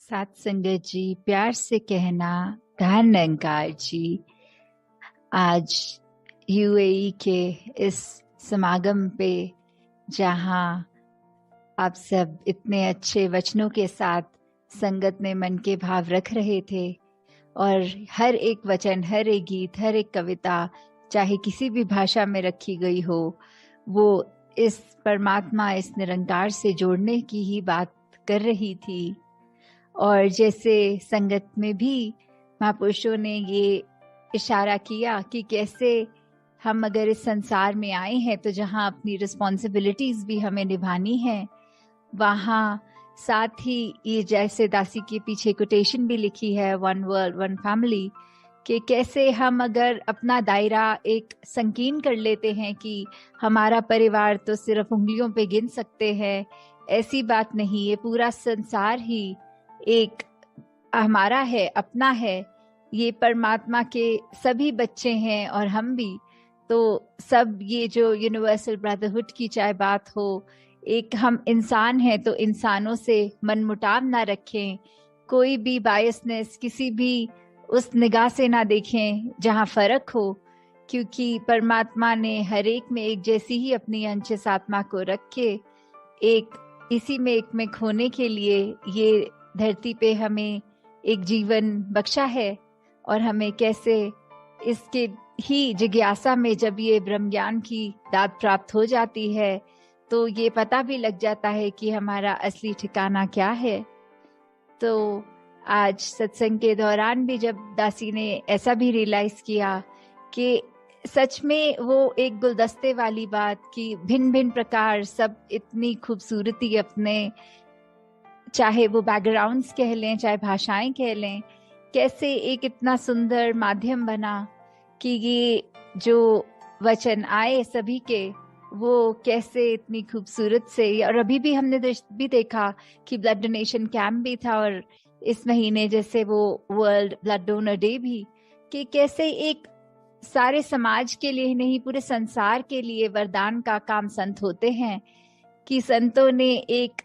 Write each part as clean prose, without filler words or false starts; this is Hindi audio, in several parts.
सात संगत जी, प्यार से कहना धन निरंकार जी। आज यूएई के इस समागम पे जहां आप सब इतने अच्छे वचनों के साथ संगत में मन के भाव रख रहे थे और हर एक वचन, हर एक गीत, हर एक कविता चाहे किसी भी भाषा में रखी गई हो, वो इस परमात्मा, इस निरंकार से जोड़ने की ही बात कर रही थी। और जैसे संगत में भी महापुरुषों ने ये इशारा किया कि कैसे हम अगर इस संसार में आए हैं तो जहाँ अपनी रिस्पॉन्सिबिलिटीज भी हमें निभानी है, वहाँ साथ ही ये जैसे दासी के पीछे कोटेशन भी लिखी है, वन वर्ल्ड वन फैमिली, कि कैसे हम अगर अपना दायरा एक संकीर्ण कर लेते हैं कि हमारा परिवार तो सिर्फ उंगलियों पे गिन सकते हैं, ऐसी बात नहीं। ये पूरा संसार ही एक हमारा है, अपना है। ये परमात्मा के सभी बच्चे हैं और हम भी। तो सब ये जो यूनिवर्सल ब्रदरहुड की चाहे बात हो, एक हम इंसान हैं तो इंसानों से मनमुटाव ना रखें, कोई भी बायसनेस किसी भी उस निगाह से ना देखें जहाँ फर्क हो, क्योंकि परमात्मा ने हर एक में एक जैसी ही अपनी अंश आत्मा को रख के एक इसी में एक में खोने के लिए ये धरती पे हमें एक जीवन बख्शा है। और हमें कैसे इसके ही जिज्ञासा में जब ये ब्रह्म ज्ञान की दात प्राप्त हो जाती है तो ये पता भी लग जाता है कि हमारा असली ठिकाना क्या है। तो आज सत्संग के दौरान भी जब दासी ने ऐसा भी रियलाइज किया कि सच में वो एक गुलदस्ते वाली बात कि भिन्न भिन्न प्रकार सब इतनी खूबसूरती अपने, चाहे वो बैकग्राउंड्स कह लें चाहे भाषाएं कह लें, कैसे एक इतना सुंदर माध्यम बना कि ये जो वचन आए सभी के, वो कैसे इतनी खूबसूरत से। और अभी भी हमने भी देखा कि ब्लड डोनेशन कैंप भी था और इस महीने जैसे वो वर्ल्ड ब्लड डोनर डे भी, कि कैसे एक सारे समाज के लिए नहीं पूरे संसार के लिए वरदान का काम संत होते हैं, कि संतों ने एक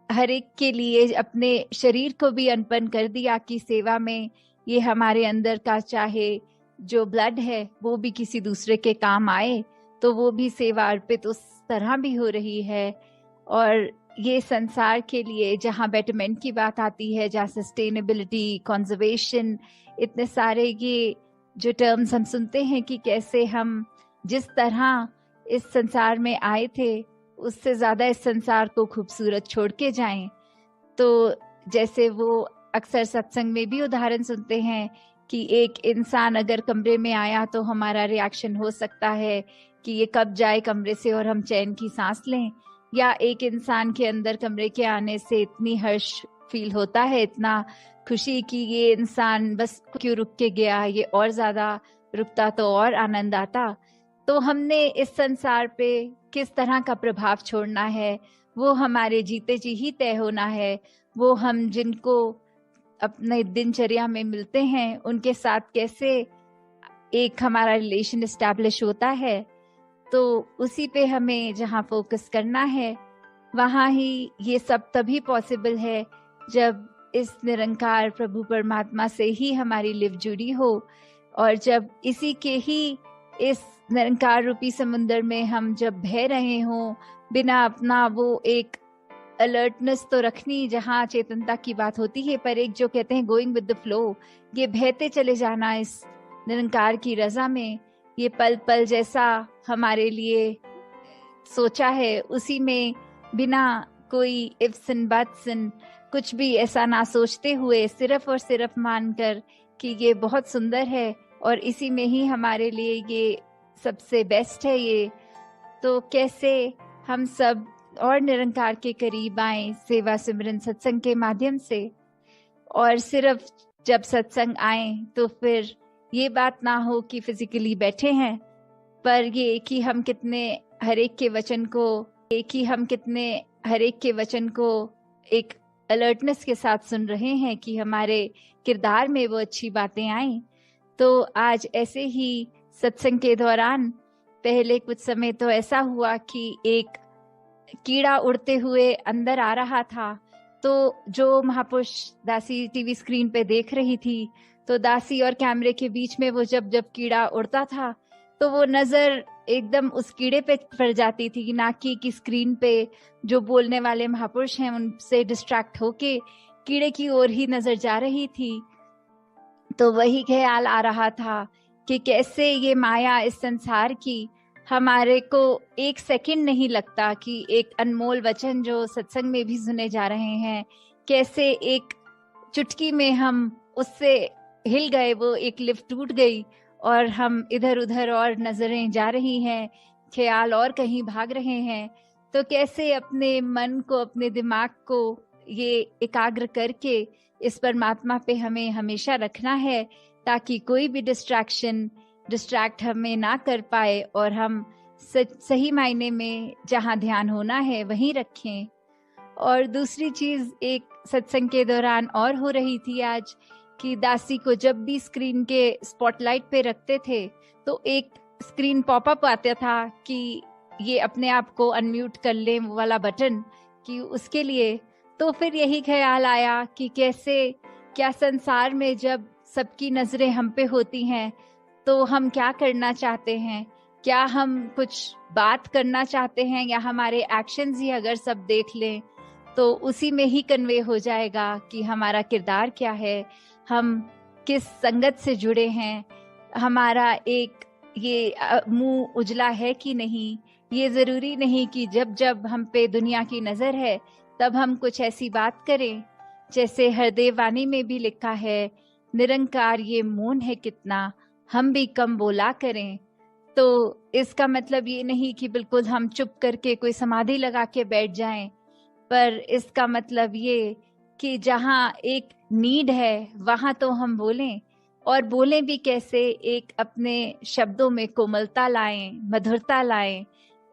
हर एक के लिए अपने शरीर को भी अर्पण कर दिया कि सेवा में ये हमारे अंदर का चाहे जो ब्लड है वो भी किसी दूसरे के काम आए, तो वो भी सेवा अर्पित उस तरह भी हो रही है। और ये संसार के लिए जहाँ बेटरमेंट की बात आती है, जहाँ सस्टेनेबिलिटी, कंजर्वेशन, इतने सारे ये जो टर्म्स हम सुनते हैं कि कैसे हम जिस तरह इस संसार में आए थे उससे ज्यादा इस संसार को खूबसूरत छोड़ के जाएं। तो जैसे वो अक्सर सत्संग में भी उदाहरण सुनते हैं कि एक इंसान अगर कमरे में आया तो हमारा रिएक्शन हो सकता है कि ये कब जाए कमरे से और हम चैन की सांस लें, या एक इंसान के अंदर कमरे के आने से इतनी हर्ष फील होता है, इतना खुशी कि ये इंसान बस क्यों रुक के गया, ये और ज्यादा रुकता तो और आनंद आता। तो हमने इस संसार पे किस तरह का प्रभाव छोड़ना है वो हमारे जीते जी ही तय होना है। वो हम जिनको अपने दिनचर्या में मिलते हैं उनके साथ कैसे एक हमारा रिलेशन एस्टैब्लिश होता है, तो उसी पे हमें जहाँ फोकस करना है वहाँ ही ये सब तभी पॉसिबल है जब इस निरंकार प्रभु परमात्मा से ही हमारी लिव जुड़ी हो, और जब इसी के ही इस निरंकार रूपी समुद्र में हम जब बह रहे हों, बिना अपना वो एक अलर्टनेस तो रखनी जहाँ चेतनता की बात होती है, पर एक जो कहते हैं गोइंग विद द फ्लो, ये बहते चले जाना इस निरंकार की रजा में। ये पल पल जैसा हमारे लिए सोचा है उसी में बिना कोई इफ्स एंड बट्स एंड कुछ भी ऐसा ना सोचते हुए सिर्फ और सिर्फ मानकर कि ये बहुत सुंदर है और इसी में ही हमारे लिए ये सबसे बेस्ट है। ये तो कैसे हम सब और निरंकार के करीब आए सेवा सिमरन सत्संग के माध्यम से, और सिर्फ जब सत्संग आए तो फिर ये बात ना हो कि फिजिकली बैठे हैं, पर ये कि हम कितने हर एक के वचन को एक अलर्टनेस के साथ सुन रहे हैं कि हमारे किरदार में वो अच्छी बातें आए। तो आज ऐसे ही सत्संग के दौरान पहले कुछ समय तो ऐसा हुआ कि एक कीड़ा उड़ते हुए अंदर आ रहा था, तो जो महापुरुष दासी टीवी स्क्रीन पे देख रही थी, तो दासी और कैमरे के बीच में वो जब जब कीड़ा उड़ता था तो वो नजर एकदम उस कीड़े पे पड़ जाती थी, ना कि स्क्रीन पे जो बोलने वाले महापुरुष हैं उनसे डिस्ट्रैक्ट होके कीड़े की ओर ही नजर जा रही थी। तो वही ख्याल आ रहा था कि कैसे ये माया इस संसार की हमारे को एक सेकंड नहीं लगता कि एक अनमोल वचन जो सत्संग में भी सुने जा रहे हैं, कैसे एक चुटकी में हम उससे हिल गए, वो एक लिफ्ट टूट गई और हम इधर उधर और नजरें जा रही हैं, ख्याल और कहीं भाग रहे हैं। तो कैसे अपने मन को, अपने दिमाग को ये एकाग्र करके इस परमात्मा पे हमें हमेशा रखना है, ताकि कोई भी डिस्ट्रैक्ट हमें ना कर पाए और हम सही मायने में जहाँ ध्यान होना है वहीं रखें। और दूसरी चीज एक सत्संग के दौरान और हो रही थी आज, कि दासी को जब भी स्क्रीन के स्पॉटलाइट पे रखते थे तो एक स्क्रीन पॉपअप आता था कि ये अपने आप को अनम्यूट कर ले वाला बटन, कि उसके लिए। तो फिर यही ख्याल आया कि कैसे, क्या संसार में जब सबकी नजरें हम पे होती हैं तो हम क्या करना चाहते हैं, क्या हम कुछ बात करना चाहते हैं, या हमारे एक्शंस ही अगर सब देख लें तो उसी में ही कन्वे हो जाएगा कि हमारा किरदार क्या है, हम किस संगत से जुड़े हैं, हमारा एक ये मुंह उजला है कि नहीं। ये जरूरी नहीं कि जब जब हम पे दुनिया की नजर है तब हम कुछ ऐसी बात करें। जैसे हरदेव वाणी में भी लिखा है, निरंकार ये मौन है कितना, हम भी कम बोला करें। तो इसका मतलब ये नहीं कि बिल्कुल हम चुप करके कोई समाधि लगा के बैठ जाएं, पर इसका मतलब ये कि जहाँ एक नीड है वहां तो हम बोलें, और बोलें भी कैसे, एक अपने शब्दों में कोमलता लाएं, मधुरता लाएं,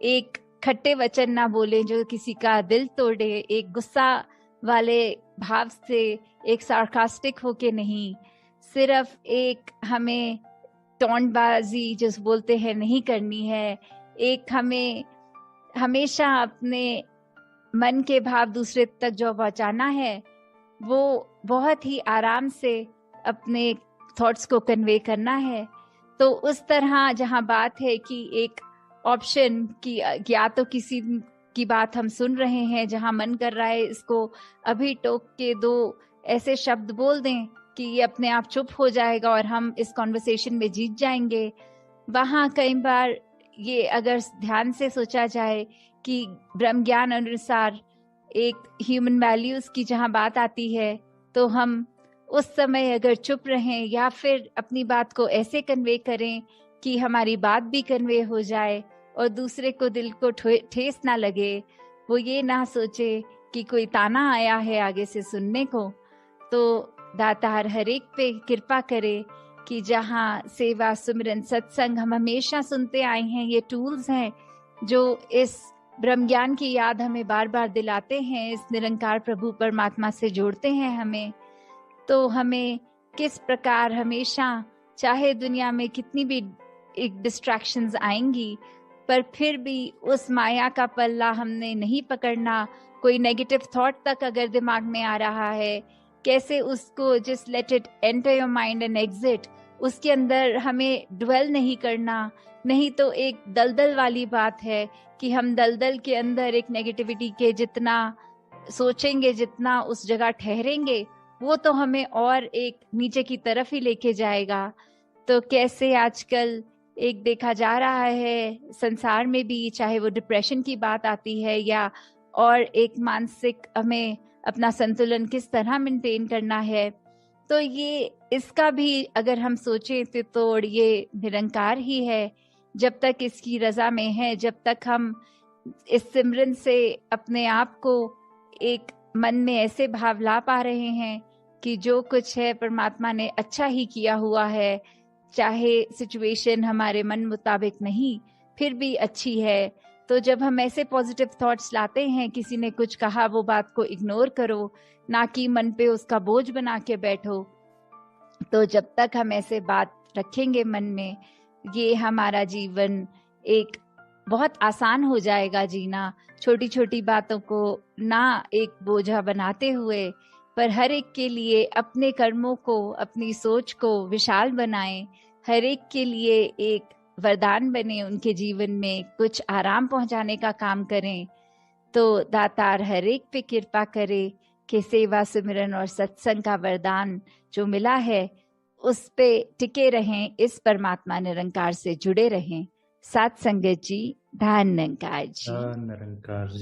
एक खट्टे वचन ना बोलें जो किसी का दिल तोड़े, एक गुस्सा वाले भाव से, एक सार्कास्टिक होके नहीं, सिर्फ एक हमें टोंटबाजी जिस बोलते हैं नहीं करनी है। एक हमें हमेशा अपने मन के भाव दूसरे तक जो पहुंचाना है वो बहुत ही आराम से अपने थॉट्स को कन्वे करना है। तो उस तरह जहां बात है कि एक ऑप्शन की, या तो किसी की बात हम सुन रहे हैं जहां मन कर रहा है इसको अभी टोक के दो ऐसे शब्द बोल दें कि ये अपने आप चुप हो जाएगा और हम इस कॉन्वर्सेशन में जीत जाएंगे, वहां कई बार ये अगर ध्यान से सोचा जाए कि ब्रह्म ज्ञान अनुसार एक ह्यूमन वैल्यूज की जहां बात आती है, तो हम उस समय अगर चुप रहें या फिर अपनी बात को ऐसे कन्वे करें कि हमारी बात भी कन्वे हो जाए और दूसरे को दिल को ठेस ना लगे, वो ये ना सोचे कि कोई ताना आया है आगे से सुनने को। तो दातार हर एक पे कृपा करे कि जहाँ सेवा, सुमिरन, सत्संग हम हमेशा सुनते आए हैं, ये टूल्स हैं जो इस ब्रह्म ज्ञान की याद हमें बार बार दिलाते हैं, इस निरंकार प्रभु परमात्मा से जोड़ते हैं हमें। तो हमें किस प्रकार हमेशा, चाहे दुनिया में कितनी भी एक डिस्ट्रैक्शंस आएंगी, पर फिर भी उस माया का पल्ला हमने नहीं पकड़ना। कोई नेगेटिव थॉट तक अगर दिमाग में आ रहा है, कैसे उसको just let it enter your mind and exit, उसके अंदर हमें ड्वेल नहीं करना। नहीं तो एक दलदल वाली बात है कि हम दलदल के अंदर एक नेगेटिविटी के जितना सोचेंगे, जितना उस जगह ठहरेंगे, वो तो हमें और एक नीचे की तरफ ही लेके जाएगा। तो कैसे आजकल एक देखा जा रहा है संसार में भी, चाहे वो डिप्रेशन की बात आती है या और एक मानसिक हमें अपना संतुलन किस तरह मेंटेन करना है, तो ये इसका भी अगर हम सोचें तो ये निरंकार ही है। जब तक इसकी रजा में है, जब तक हम इस सिमरन से अपने आप को एक मन में ऐसे भाव ला पा रहे हैं कि जो कुछ है परमात्मा ने अच्छा ही किया हुआ है, चाहे सिचुएशन हमारे मन मुताबिक नहीं फिर भी अच्छी है। तो जब हम ऐसे पॉजिटिव थॉट्स लाते हैं, किसी ने कुछ कहा वो बात को इग्नोर करो, ना कि मन पे उसका बोझ बना के बैठो। तो जब तक हम ऐसे बात रखेंगे मन में, ये हमारा जीवन एक बहुत आसान हो जाएगा जीना। छोटी छोटी बातों को ना एक बोझा बनाते हुए, पर हर एक के लिए अपने कर्मों को, अपनी सोच को विशाल बनाएं। हर एक के लिए एक वरदान बने, उनके जीवन में कुछ आराम पहुंचाने का काम करें। तो दातार हर एक पे कृपा करे कि सेवा, सिमरन और सत्संग का वरदान जो मिला है उस पे टिके रहें, इस परमात्मा निरंकार से जुड़े रहें। साथ संगत जी, धन निरंकार जी। निरंकार जी।